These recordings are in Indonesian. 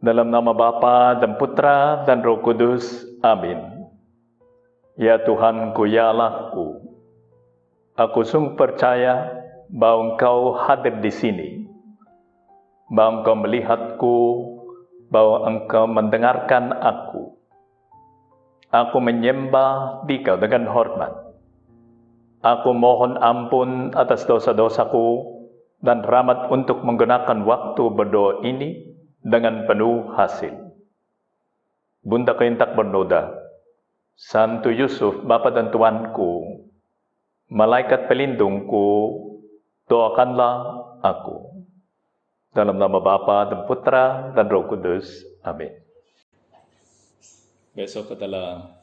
Dalam nama Bapa dan Putra dan Roh Kudus. Amin. Ya Tuhanku, ya Allahku, aku sungguh percaya bahwa Engkau hadir di sini, bahwa Engkau melihatku, bahwa Engkau mendengarkan aku. Aku menyembah Dikau dengan hormat. Aku mohon ampun atas dosa-dosaku dan rahmat untuk menggunakan waktu berdoa ini dengan penuh hasil. Bunda Keintak bernoda, Santo Yusuf, Bapa dan Tuanku, malaikat pelindungku, doakanlah aku. Dalam nama Bapa dan Putra dan Roh Kudus. Amin. Besok adalah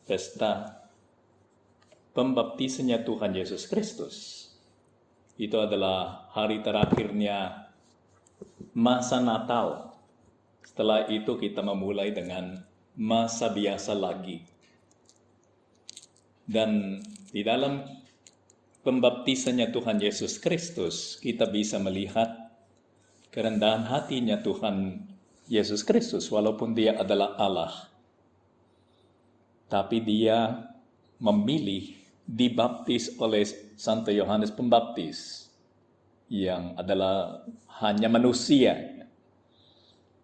pesta pembaptisannya Tuhan Yesus Kristus. Itu adalah hari terakhirnya masa Natal. Setelah itu kita memulai dengan masa biasa lagi. Dan di dalam pembaptisannya Tuhan Yesus Kristus, kita bisa melihat kerendahan hatinya Tuhan Yesus Kristus, walaupun dia adalah Allah. Tapi dia memilih dibaptis oleh Santo Yohanes Pembaptis, yang adalah hanya manusia.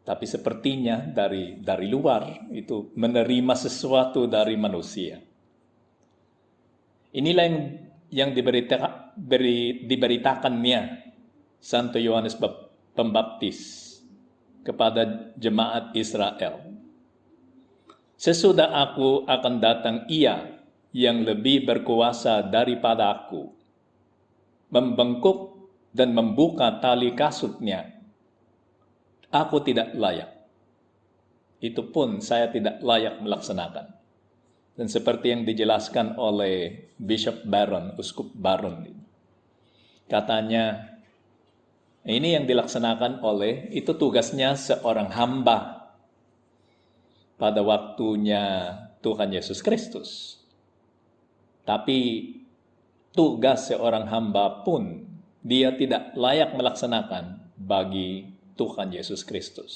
Tapi sepertinya dari luar itu menerima sesuatu dari manusia. Inilah yang diberitakannya Santo Yohanes Pembaptis kepada jemaat Israel. Sesudah aku akan datang Ia yang lebih berkuasa daripada aku, membengkuk dan membuka tali kasutnya. Aku tidak layak. Itu pun saya tidak layak melaksanakan. Dan seperti yang dijelaskan oleh Bishop Barron, Uskup Barron, katanya, ini yang dilaksanakan oleh, itu tugasnya seorang hamba pada waktunya Tuhan Yesus Kristus. Tapi tugas seorang hamba pun dia tidak layak melaksanakan bagi Tuhan Yesus Kristus.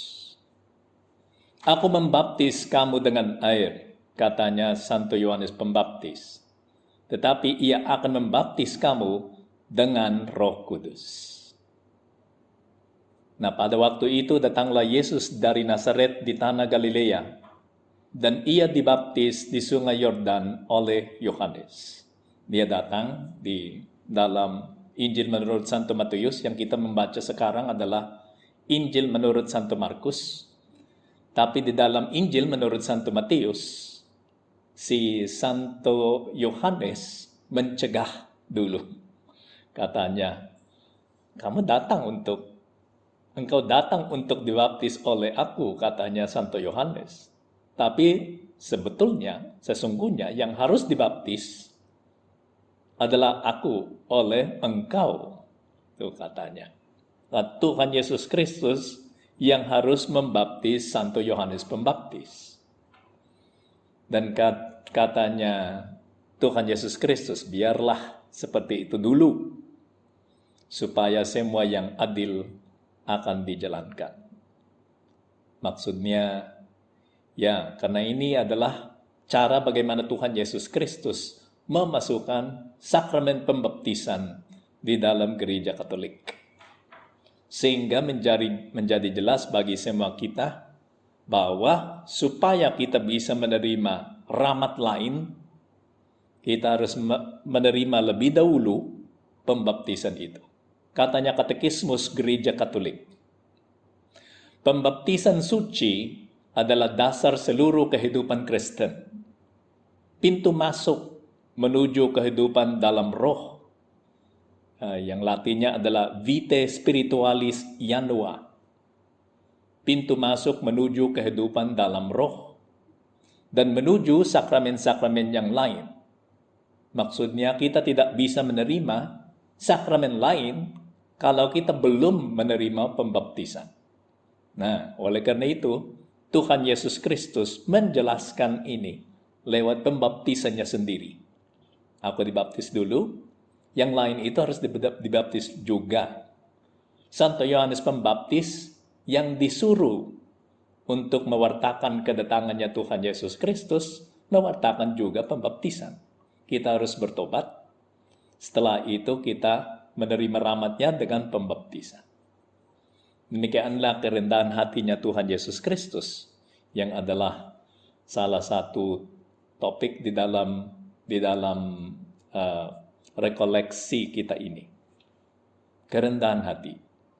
Aku membaptis kamu dengan air, katanya Santo Yohanes Pembaptis. Tetapi ia akan membaptis kamu dengan Roh Kudus. Nah, pada waktu itu datanglah Yesus dari Nazaret di tanah Galilea, dan ia dibaptis di sungai Yordan oleh Yohanes. Dia datang di dalam Injil menurut Santo Matius, yang kita membaca sekarang adalah Injil menurut Santo Markus. Tapi di dalam Injil menurut Santo Matius, si Santo Yohanes mencegah dulu. Katanya, engkau datang untuk dibaptis oleh aku, katanya Santo Yohanes. Tapi sesungguhnya yang harus dibaptis adalah aku oleh engkau. Itu katanya. Nah, Tuhan Yesus Kristus yang harus membaptis Santo Yohanes Pembaptis. Dan katanya Tuhan Yesus Kristus, biarlah seperti itu dulu, supaya semua yang adil akan dijalankan. Maksudnya, ya, karena ini adalah cara bagaimana Tuhan Yesus Kristus memasukkan sakramen pembaptisan di dalam gereja Katolik. Sehingga menjadi jelas bagi semua kita bahwa supaya kita bisa menerima rahmat lain, kita harus menerima lebih dahulu pembaptisan itu. Katanya Katekismus Gereja Katolik, pembaptisan suci adalah dasar seluruh kehidupan Kristen. Pintu masuk menuju kehidupan dalam roh. Yang latinnya adalah Vitae Spiritualis Janua. Pintu masuk menuju kehidupan dalam roh. Dan menuju sakramen-sakramen yang lain. Maksudnya kita tidak bisa menerima sakramen lain kalau kita belum menerima pembaptisan. Nah, oleh karena itu, Tuhan Yesus Kristus menjelaskan ini lewat pembaptisannya sendiri. Aku dibaptis dulu, yang lain itu harus dibaptis juga. Santo Yohanes Pembaptis yang disuruh untuk mewartakan kedatangannya Tuhan Yesus Kristus, mewartakan juga pembaptisan. Kita harus bertobat. Setelah itu kita menerima rahmatnya dengan pembaptisan. Demikianlah kerendahan hatinya Tuhan Yesus Kristus, yang adalah salah satu topik di dalam rekoleksi kita ini. Kerendahan hati.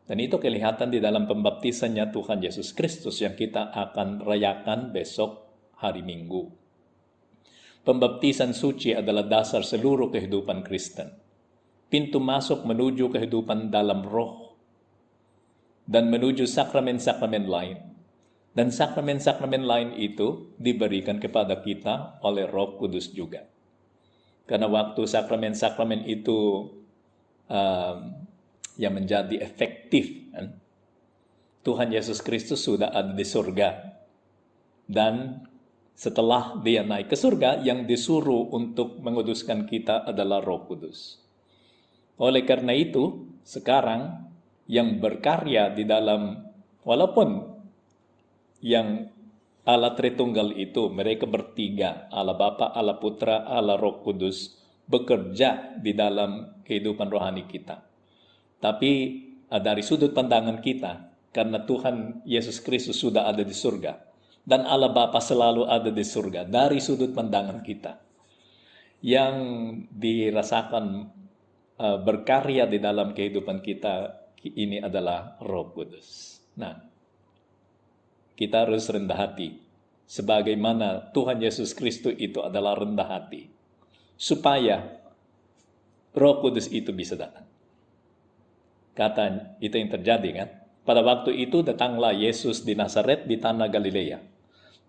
Dan itu kelihatan di dalam pembaptisannya Tuhan Yesus Kristus yang kita akan rayakan besok hari Minggu. Pembaptisan suci adalah dasar seluruh kehidupan Kristen. Pintu masuk menuju kehidupan dalam roh dan menuju sakramen-sakramen lain. Dan sakramen-sakramen lain itu diberikan kepada kita oleh Roh Kudus juga. Karena waktu sakramen-sakramen itu yang menjadi efektif, kan? Tuhan Yesus Kristus sudah ada di surga. Dan setelah dia naik ke surga, yang disuruh untuk menguduskan kita adalah Roh Kudus. Oleh karena itu, sekarang yang berkarya di dalam, walaupun yang Allah Tritunggal itu, mereka bertiga, Allah Bapa, Allah Putra, Allah Roh Kudus, bekerja di dalam kehidupan rohani kita. Tapi dari sudut pandangan kita, karena Tuhan Yesus Kristus sudah ada di surga, dan Allah Bapa selalu ada di surga, dari sudut pandangan kita, yang dirasakan berkarya di dalam kehidupan kita ini adalah Roh Kudus. Nah, kita harus rendah hati, sebagaimana Tuhan Yesus Kristus itu adalah rendah hati, supaya Roh Kudus itu bisa datang. Kata itu yang terjadi, kan? Pada waktu itu datanglah Yesus di Nazaret di tanah Galilea,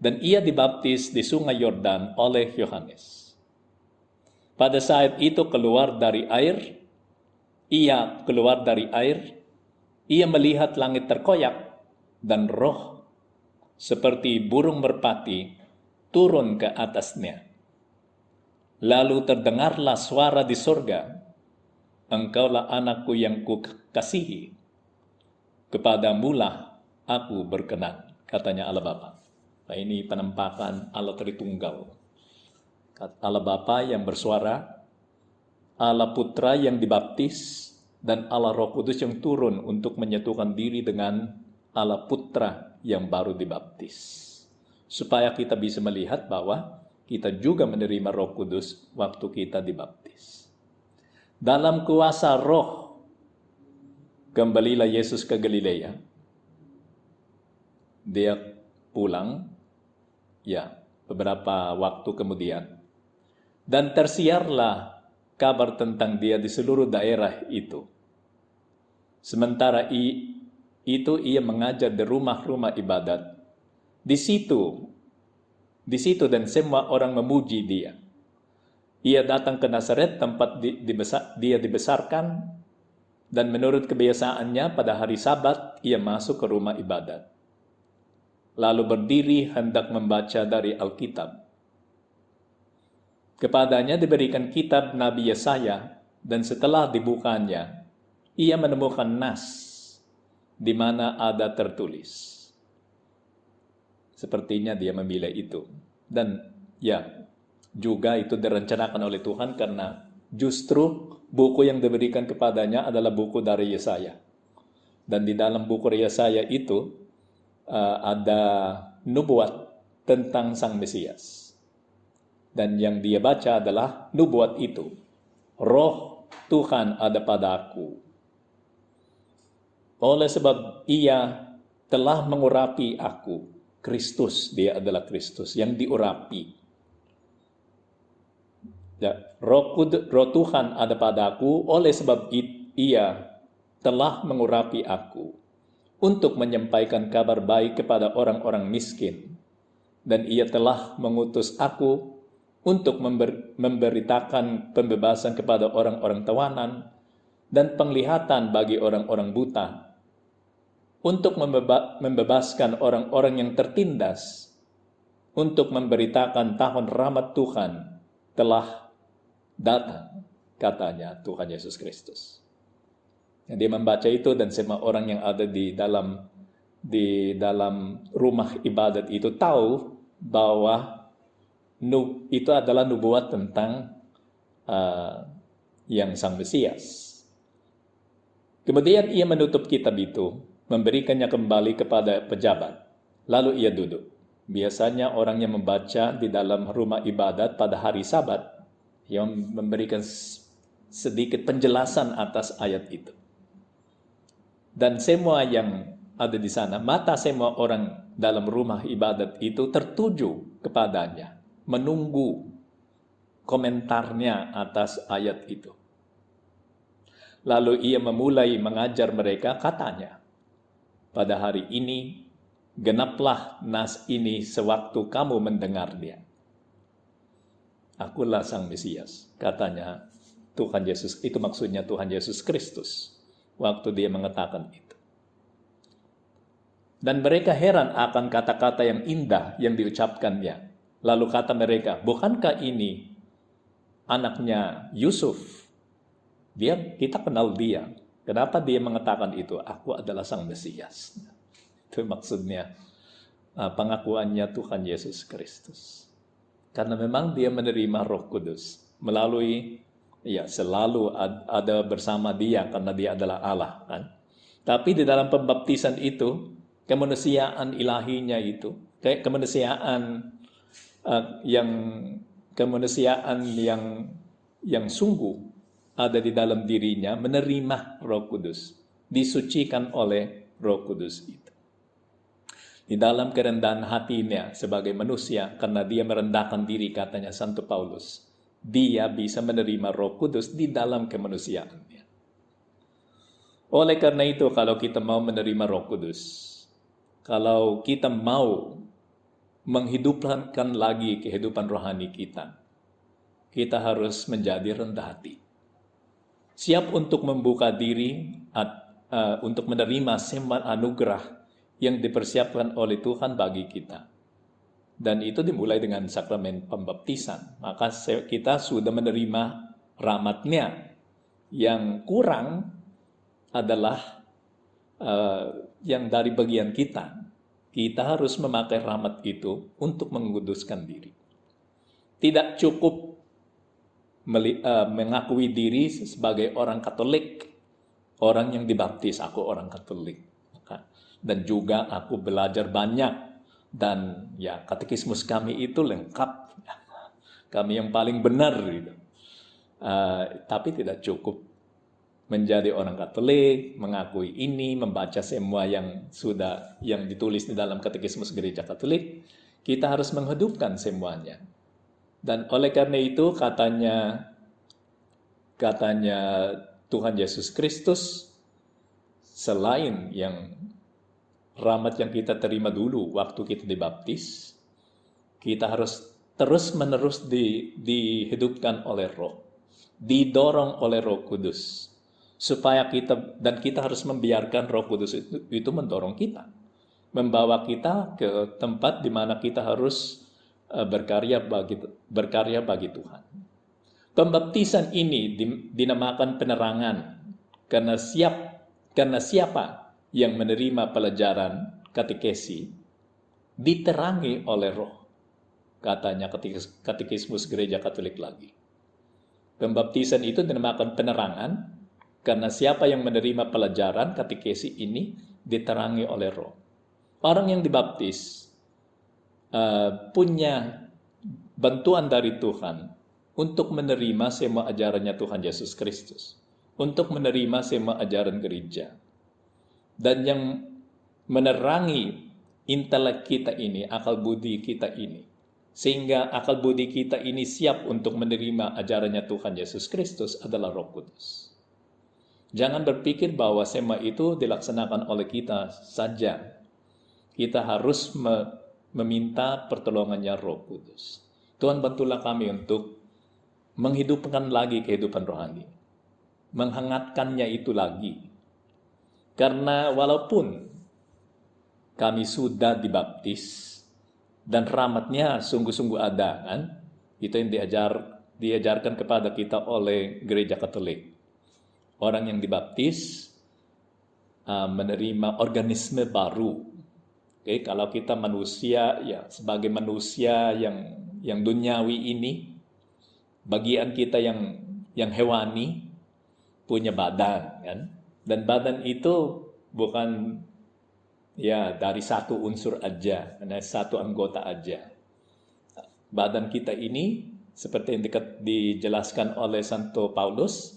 dan ia dibaptis di sungai Yordan oleh Yohanes. Pada saat itu ia keluar dari air, ia melihat langit terkoyak, dan roh seperti burung merpati turun ke atasnya. Lalu terdengarlah suara di surga, "Engkaulah anakku yang kukasihi, kepadamulah aku berkenan," katanya Allah Bapa. Nah, ini penampakan Allah Tritunggal. Allah Bapa yang bersuara, Allah Putra yang dibaptis, dan Allah Roh Kudus yang turun untuk menyatukan diri dengan Allah Putra yang baru dibaptis. Supaya kita bisa melihat bahwa kita juga menerima Roh Kudus waktu kita dibaptis. Dalam kuasa roh, kembalilah Yesus ke Galilea. Dia pulang, beberapa waktu kemudian. Dan tersiarlah kabar tentang dia di seluruh daerah itu. Sementara itu ia mengajar di rumah-rumah ibadat. Di situ dan semua orang memuji dia. Ia datang ke Nazaret, tempat dia dibesarkan, dan menurut kebiasaannya pada hari Sabat ia masuk ke rumah ibadat. Lalu berdiri hendak membaca dari Alkitab. Kepadanya diberikan kitab Nabi Yesaya, dan setelah dibukanya, ia menemukan nas di mana ada tertulis. Sepertinya dia memilih itu. Dan juga itu direncanakan oleh Tuhan, karena justru buku yang diberikan kepadanya adalah buku dari Yesaya. Dan di dalam buku Yesaya itu ada nubuat tentang Sang Mesias. Dan yang dia baca adalah nubuat itu. Roh Tuhan ada padaku. Oleh sebab ia telah mengurapi aku. Kristus, dia adalah Kristus yang diurapi. Roh Tuhan ada padaku, oleh sebab ia telah mengurapi aku untuk menyampaikan kabar baik kepada orang-orang miskin. Dan ia telah mengutus aku untuk memberitakan pembebasan kepada orang-orang tawanan dan penglihatan bagi orang-orang buta, untuk membebaskan orang-orang yang tertindas, untuk memberitakan tahun rahmat Tuhan telah datang, katanya Tuhan Yesus Kristus. Dia membaca itu, dan semua orang yang ada di dalam di dalam rumah ibadat itu tahu bahwa itu adalah nubuat tentang yang Sang Mesias. Kemudian ia menutup kitab itu, memberikannya kembali kepada pejabat. Lalu ia duduk. Biasanya orang yang membaca di dalam rumah ibadat pada hari Sabat, yang memberikan sedikit penjelasan atas ayat itu. Dan semua yang ada di sana, mata semua orang dalam rumah ibadat itu tertuju kepadanya, menunggu komentarnya atas ayat itu. Lalu ia memulai mengajar mereka, katanya, pada hari ini genaplah nas ini sewaktu kamu mendengarnya. Akulah Sang Mesias, katanya Tuhan Yesus. Itu maksudnya Tuhan Yesus Kristus waktu dia mengatakan itu. Dan mereka heran akan kata-kata yang indah yang diucapkannya. Lalu kata mereka, bukankah ini anaknya Yusuf? Kita kenal dia. Kenapa dia mengatakan itu? Aku adalah Sang Mesias. Itu maksudnya pengakuannya Tuhan Yesus Kristus. Karena memang dia menerima Roh Kudus melalui, selalu ada bersama dia karena dia adalah Allah, kan? Tapi di dalam pembaptisan itu, kemanusiaan ilahinya itu, kayak kemanusiaan yang sungguh ada di dalam dirinya, menerima Roh Kudus, disucikan oleh Roh Kudus itu. Di dalam kerendahan hatinya sebagai manusia, karena dia merendahkan diri, katanya Santo Paulus, dia bisa menerima Roh Kudus di dalam kemanusiaannya. Oleh karena itu, kalau kita mau menerima Roh Kudus, kalau kita mau menghidupkan lagi kehidupan rohani kita harus menjadi rendah hati. Siap untuk membuka diri untuk menerima semua anugerah yang dipersiapkan oleh Tuhan bagi kita. Dan itu dimulai dengan sakramen pembaptisan. Maka kita sudah menerima rahmat-Nya. Yang kurang adalah yang dari bagian kita. Kita harus memakai rahmat itu untuk menguduskan diri. Tidak cukup mengakui diri sebagai orang Katolik, orang yang dibaptis, aku orang Katolik, dan juga aku belajar banyak, dan katekismus kami itu lengkap, kami yang paling benar gitu. Tapi tidak cukup menjadi orang Katolik, mengakui ini, membaca semua yang ditulis di dalam katekismus Gereja Katolik. Kita harus menghidupkan semuanya. Dan oleh karena itu katanya Tuhan Yesus Kristus, selain yang rahmat yang kita terima dulu waktu kita dibaptis, kita harus terus-menerus dihidupkan oleh Roh, didorong oleh Roh Kudus, supaya kita harus membiarkan Roh Kudus itu mendorong kita, membawa kita ke tempat di mana kita harus berkarya bagi Tuhan. Pembaptisan ini dinamakan penerangan karena siapa yang menerima pelajaran katekesi diterangi oleh Roh, katanya katekismus Gereja Katolik lagi. Pembaptisan itu dinamakan penerangan karena siapa yang menerima pelajaran katekesi ini diterangi oleh Roh. Orang yang dibaptis punya bantuan dari Tuhan untuk menerima semua ajarannya Tuhan Yesus Kristus, untuk menerima semua ajaran gereja, dan yang menerangi intelek kita ini, akal budi kita ini, sehingga akal budi kita ini siap untuk menerima ajarannya Tuhan Yesus Kristus adalah Roh Kudus. Jangan berpikir bahwa semua itu dilaksanakan oleh kita saja. Kita harus meminta pertolongannya Roh Kudus. Tuhan, bantulah kami untuk menghidupkan lagi kehidupan rohani, menghangatkannya itu lagi. Karena walaupun kami sudah dibaptis dan rahmat-Nya sungguh-sungguh ada, kan? Itu yang diajarkan kepada kita oleh Gereja Katolik. Orang yang dibaptis menerima organisme baru, Oke, kalau kita manusia, ya sebagai manusia yang duniawi ini, bagian kita yang hewani punya badan, kan? Dan badan itu bukan ya dari satu unsur aja, satu anggota aja. Badan kita ini seperti yang dijelaskan oleh Santo Paulus,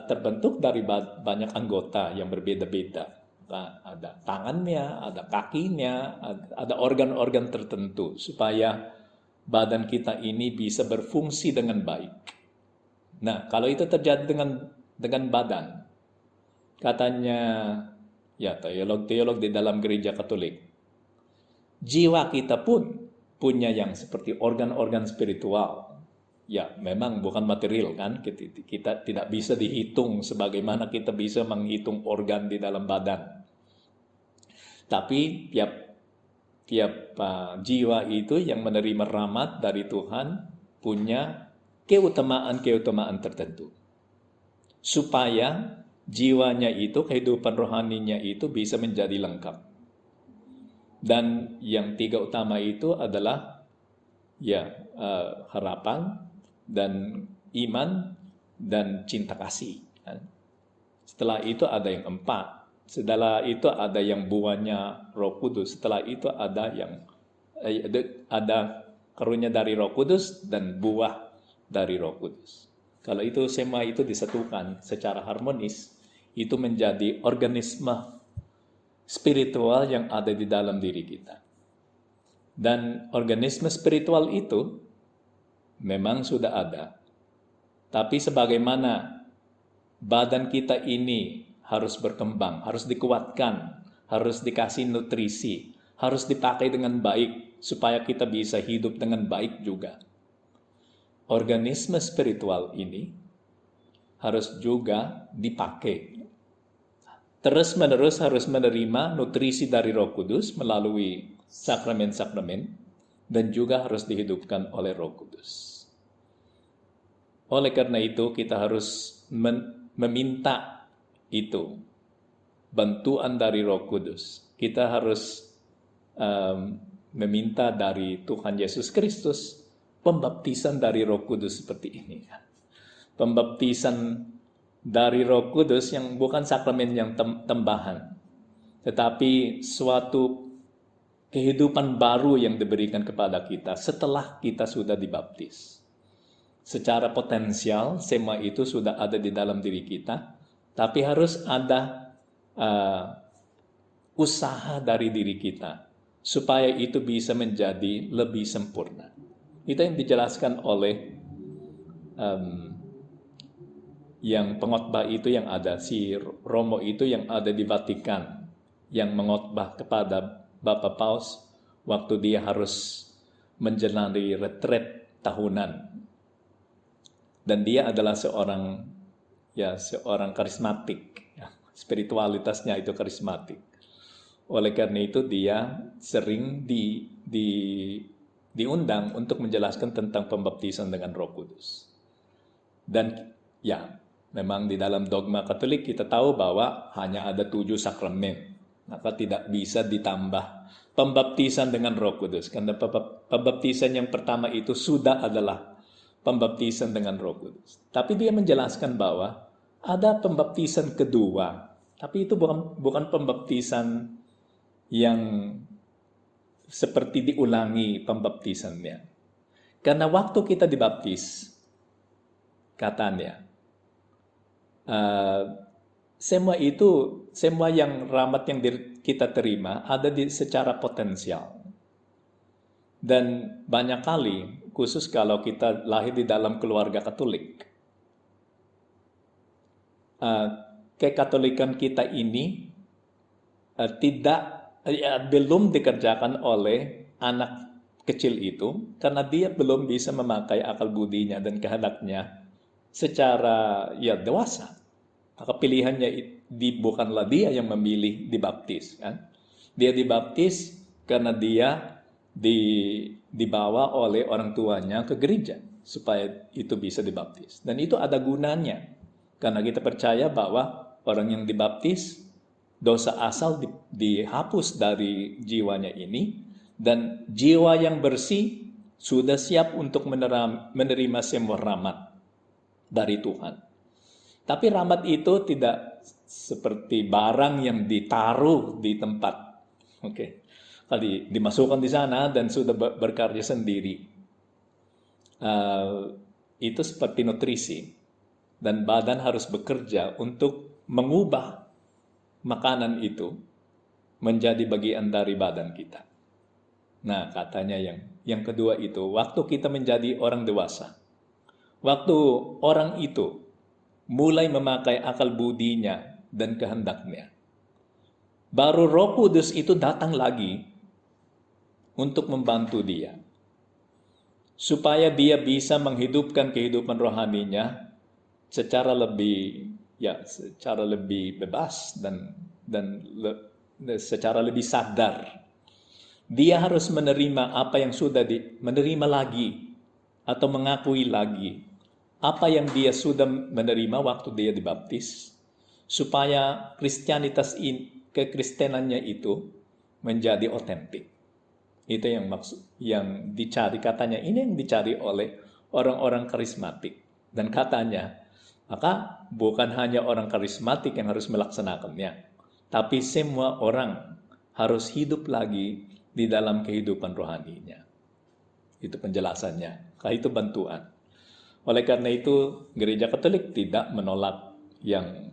terbentuk dari banyak anggota yang berbeda-beda. Ada tangannya, ada kakinya, ada organ-organ tertentu supaya badan kita ini bisa berfungsi dengan baik. Nah, kalau itu terjadi dengan badan, katanya ya teolog-teolog di dalam gereja Katolik, jiwa kita pun punya yang seperti organ-organ spiritual. Ya, memang bukan material kan, kita tidak bisa dihitung sebagaimana kita bisa menghitung organ di dalam badan. Tapi tiap jiwa itu yang menerima rahmat dari Tuhan punya keutamaan-keutamaan tertentu. Supaya jiwanya itu, kehidupan rohaninya itu bisa menjadi lengkap. Dan yang tiga utama itu adalah harapan dan iman dan cinta kasih. Setelah itu ada yang 4. Setelah itu ada yang buahnya Roh Kudus. Setelah itu ada karunia dari Roh Kudus dan buah dari Roh Kudus. Kalau itu semua itu disatukan secara harmonis, itu menjadi organisme spiritual yang ada di dalam diri kita. Dan organisme spiritual itu memang sudah ada. Tapi sebagaimana badan kita ini harus berkembang, harus dikuatkan, harus dikasih nutrisi, harus dipakai dengan baik supaya kita bisa hidup dengan baik juga. Organisme spiritual ini harus juga dipakai. Terus-menerus harus menerima nutrisi dari Roh Kudus melalui sakramen-sakramen dan juga harus dihidupkan oleh Roh Kudus. Oleh karena itu kita harus meminta itu bantuan dari Roh Kudus. Kita harus meminta dari Tuhan Yesus Kristus pembaptisan dari Roh Kudus seperti ini. Pembaptisan dari Roh Kudus yang bukan sakramen yang tambahan, tetapi suatu kehidupan baru yang diberikan kepada kita setelah kita sudah dibaptis. Secara potensial, semua itu sudah ada di dalam diri kita, tapi harus ada usaha dari diri kita supaya itu bisa menjadi lebih sempurna. Itu yang dijelaskan oleh yang pengkhotbah itu yang ada, si Romo itu yang ada di Vatikan, yang mengkhotbah kepada Bapak Paus waktu dia harus menjalani retret tahunan. Dan dia adalah seorang karismatik. Spiritualitasnya itu karismatik. Oleh karena itu dia sering diundang untuk menjelaskan tentang pembaptisan dengan Roh Kudus. Dan ya, memang di dalam dogma Katolik kita tahu bahwa hanya ada 7 sakramen. Maka tidak bisa ditambah pembaptisan dengan Roh Kudus. Karena pembaptisan yang pertama itu sudah adalah pembaptisan dengan Roh Kudus. Tapi dia menjelaskan bahwa ada pembaptisan kedua. Tapi itu bukan pembaptisan yang seperti diulangi pembaptisannya. Karena waktu kita dibaptis, katanya, semua yang rahmat yang kita terima ada secara potensial. Dan banyak kali, khusus kalau kita lahir di dalam keluarga Katolik, kekatolikan kita ini belum dikerjakan oleh anak kecil itu karena dia belum bisa memakai akal budinya dan kehendaknya secara dewasa. Maka pilihannya bukanlah dia yang memilih dibaptis, kan? Dia dibaptis karena dia dibawa oleh orang tuanya ke gereja supaya itu bisa dibaptis. Dan itu ada gunanya karena kita percaya bahwa orang yang dibaptis dosa asal dihapus dari jiwanya ini, dan jiwa yang bersih sudah siap untuk menerima semua rahmat dari Tuhan. Tapi rahmat itu tidak seperti barang yang ditaruh di tempat. Oke. Kali dimasukkan di sana dan sudah berkarya sendiri. Itu seperti nutrisi. Dan badan harus bekerja untuk mengubah makanan itu menjadi bagian dari badan kita. Nah, katanya yang kedua itu, waktu kita menjadi orang dewasa, waktu orang itu mulai memakai akal budinya dan kehendaknya, baru Roh Kudus itu datang lagi untuk membantu dia, supaya dia bisa menghidupkan kehidupan rohaninya secara lebih bebas dan secara lebih sadar. Dia harus menerima apa yang sudah menerima lagi atau mengakui lagi apa yang dia sudah menerima waktu dia dibaptis, supaya kekristenannya itu menjadi otentik. Itu yang dicari, katanya ini yang dicari oleh orang-orang karismatik. Dan katanya, maka bukan hanya orang karismatik yang harus melaksanakannya, tapi semua orang harus hidup lagi di dalam kehidupan rohaninya. Itu penjelasannya. Itu bantuan. Oleh karena itu, Gereja Katolik tidak menolak yang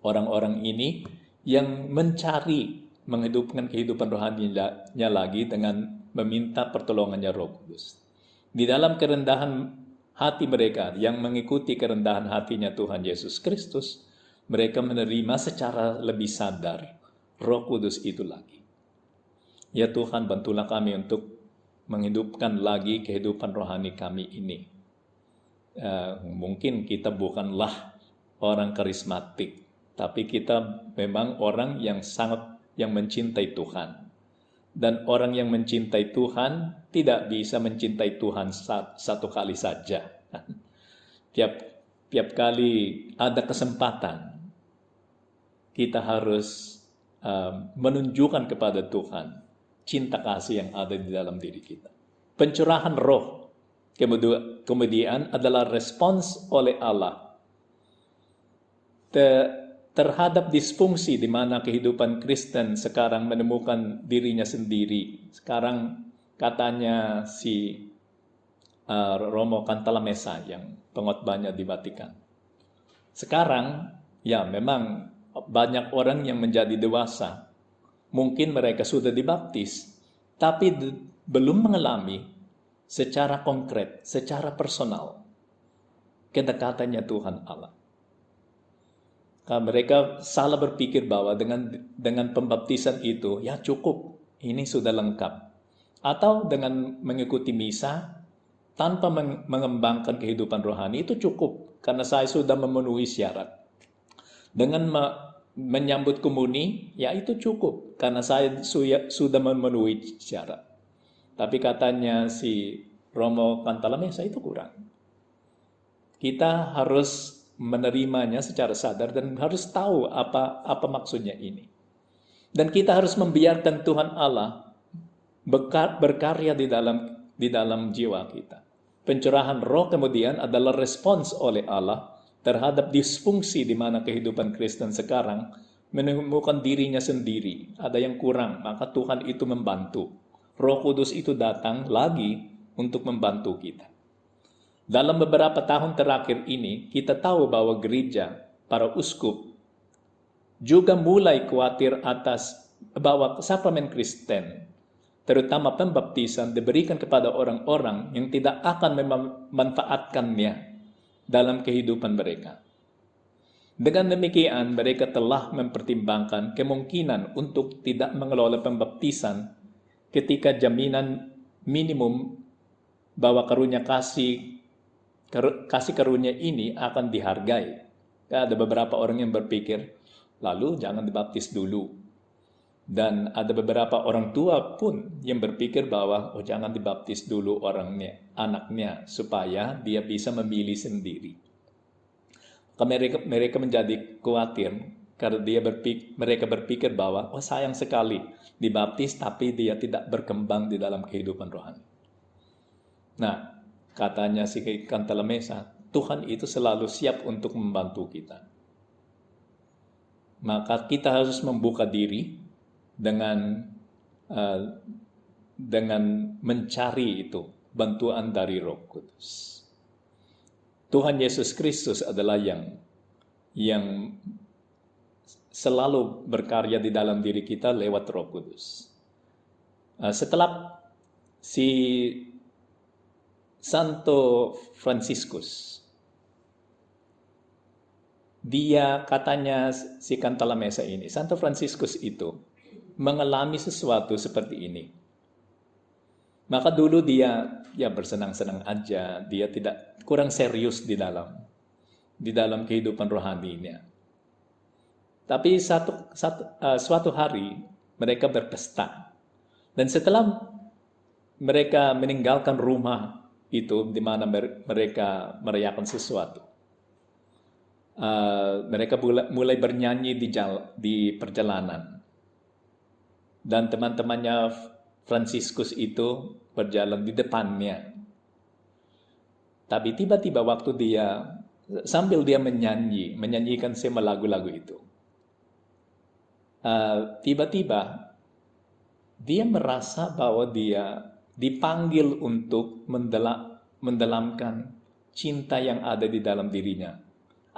orang-orang ini yang mencari menghidupkan kehidupan rohaninya lagi dengan meminta pertolongannya Roh Kudus. Di dalam kerendahan hati mereka yang mengikuti kerendahan hatinya Tuhan Yesus Kristus, mereka menerima secara lebih sadar Roh Kudus itu lagi. Ya Tuhan, bantulah kami untuk menghidupkan lagi kehidupan rohani kami ini. Mungkin kita bukanlah orang karismatik, tapi kita memang orang yang mencintai Tuhan. Dan orang yang mencintai Tuhan tidak bisa mencintai Tuhan satu kali saja. Tiap kali ada kesempatan, kita harus menunjukkan kepada Tuhan cinta kasih yang ada di dalam diri kita. Pencurahan roh kemudian adalah respons oleh Allah terhadap disfungsi di mana kehidupan Kristen sekarang menemukan dirinya sendiri. Sekarang katanya si Romo Cantalamessa yang pengkhotbahnya di Vatikan. Sekarang ya memang banyak orang yang menjadi dewasa, mungkin mereka sudah dibaptis, tapi belum mengalami secara konkret, secara personal kedekatannya Tuhan Allah. Karena mereka salah berpikir bahwa dengan pembaptisan itu, ya cukup, ini sudah lengkap. Atau dengan mengikuti misa, tanpa mengembangkan kehidupan rohani, itu cukup, karena saya sudah memenuhi syarat. Dengan menyambut komuni, ya itu cukup, karena saya sudah memenuhi syarat. Tapi katanya si Romo Cantalamessa itu kurang. Kita harus menerimanya secara sadar dan harus tahu apa maksudnya ini. Dan kita harus membiarkan Tuhan Allah berkarya di dalam jiwa kita. Pencurahan roh kemudian adalah respons oleh Allah terhadap disfungsi di mana kehidupan Kristen sekarang menemukan dirinya sendiri. Ada yang kurang, maka Tuhan itu membantu. Roh Kudus itu datang lagi untuk membantu kita. Dalam beberapa tahun terakhir ini, kita tahu bahwa gereja, para uskup, juga mulai khawatir bahwa sakramen Kristen, terutama pembaptisan, diberikan kepada orang-orang yang tidak akan memanfaatkannya dalam kehidupan mereka. Dengan demikian, mereka telah mempertimbangkan kemungkinan untuk tidak mengelola pembaptisan ketika jaminan minimum bahwa karunia kasih karunia ini akan dihargai. Ada beberapa orang yang berpikir, lalu jangan dibaptis dulu. Dan ada beberapa orang tua pun yang berpikir bahwa jangan dibaptis dulu anaknya, supaya dia bisa memilih sendiri. Maka mereka menjadi khawatir karena mereka berpikir bahwa sayang sekali dibaptis tapi dia tidak berkembang di dalam kehidupan rohani. Nah, katanya si Cantalamessa, Tuhan itu selalu siap untuk membantu kita. Maka kita harus membuka diri dengan mencari itu bantuan dari Roh Kudus. Tuhan Yesus Kristus adalah yang selalu berkarya di dalam diri kita lewat Roh Kudus. Setelah si Santo Franciscus, dia katanya si Cantalamessa ini, Santo Franciscus itu mengalami sesuatu seperti ini. Maka dulu dia bersenang-senang aja, dia tidak kurang serius di dalam kehidupan rohaninya. Tapi suatu hari mereka berpesta, dan setelah mereka meninggalkan rumah itu di mana mereka merayakan sesuatu, mereka mulai bernyanyi di perjalanan, dan teman-temannya Franciscus itu berjalan di depannya. Tapi tiba-tiba waktu sambil dia menyanyikan semua lagu-lagu itu, tiba-tiba dia merasa bahwa dia dipanggil untuk mendalamkan cinta yang ada di dalam dirinya.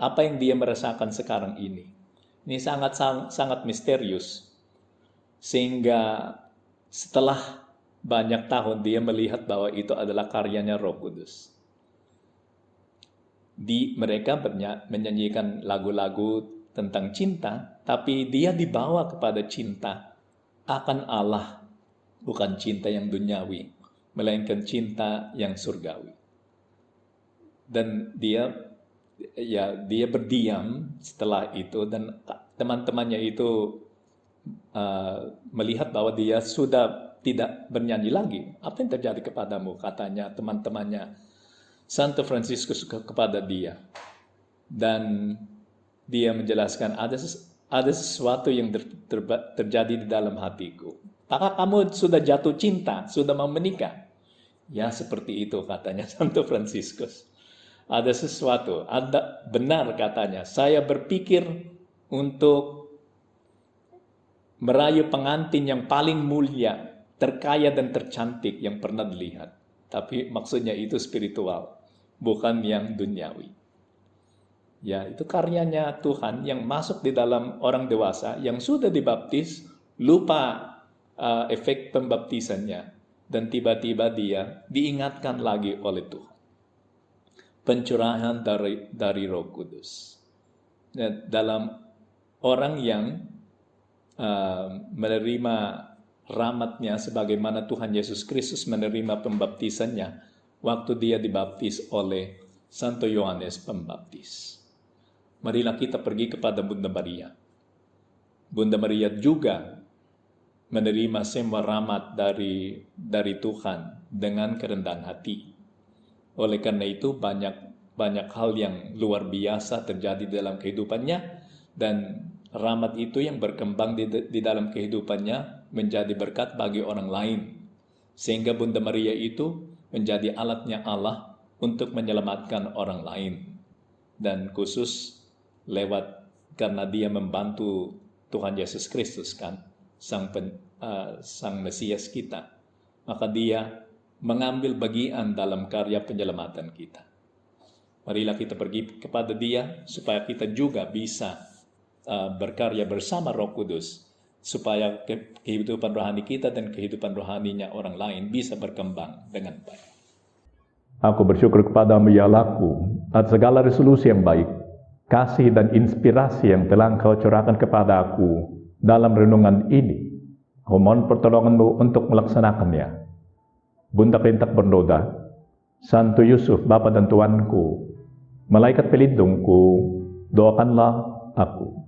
Apa yang dia merasakan sekarang ini sangat misterius, sehingga setelah banyak tahun dia melihat bahwa itu adalah karyanya Roh Kudus. Mereka menyanyikan lagu-lagu tentang cinta, tapi dia dibawa kepada cinta akan Allah, bukan cinta yang duniawi, melainkan cinta yang surgawi. Dan dia berdiam setelah itu, dan teman-temannya itu melihat bahwa dia sudah tidak bernyanyi lagi. Apa yang terjadi kepadamu? Katanya teman-temannya Santo Franciscus kepada dia. Dan dia menjelaskan, ada sesuatu yang terjadi di dalam hatiku. Apakah kamu sudah jatuh cinta? Sudah mau menikah? Ya, seperti itu katanya Santo Franciscus. Ada sesuatu, benar katanya. Saya berpikir untuk merayu pengantin yang paling mulia, terkaya dan tercantik yang pernah dilihat. Tapi maksudnya itu spiritual, bukan yang duniawi. Ya, itu karyanya Tuhan yang masuk di dalam orang dewasa yang sudah dibaptis, lupa efek pembaptisannya, dan tiba-tiba dia diingatkan lagi oleh Tuhan. Pencurahan dari Roh Kudus. Dalam orang yang menerima rahmatnya sebagaimana Tuhan Yesus Kristus menerima pembaptisannya waktu dia dibaptis oleh Santo Yohanes Pembaptis. Marilah kita pergi kepada Bunda Maria. Bunda Maria juga menerima semua rahmat dari Tuhan dengan kerendahan hati. Oleh karena itu banyak hal yang luar biasa terjadi dalam kehidupannya, dan rahmat itu yang berkembang di dalam kehidupannya menjadi berkat bagi orang lain. Sehingga Bunda Maria itu menjadi alatnya Allah untuk menyelamatkan orang lain. Dan khusus karena dia membantu Tuhan Yesus Kristus kan, Sang Mesias kita. Maka dia mengambil bagian dalam karya penyelamatan kita. Marilah kita pergi kepada dia supaya kita juga bisa berkarya bersama Roh Kudus, supaya kehidupan rohani kita dan kehidupan rohaninya orang lain bisa berkembang dengan baik. Aku bersyukur kepadamu ya Allahku atas segala resolusi yang baik, kasih dan inspirasi yang telah Engkau curahkan kepada aku dalam renungan ini. Aku mohon pertolongan-Mu untuk melaksanakannya. Bunda Pentak Bernoda, Santo Yusuf, Bapa dan Tuanku, Malaikat pelindungku, doakanlah aku.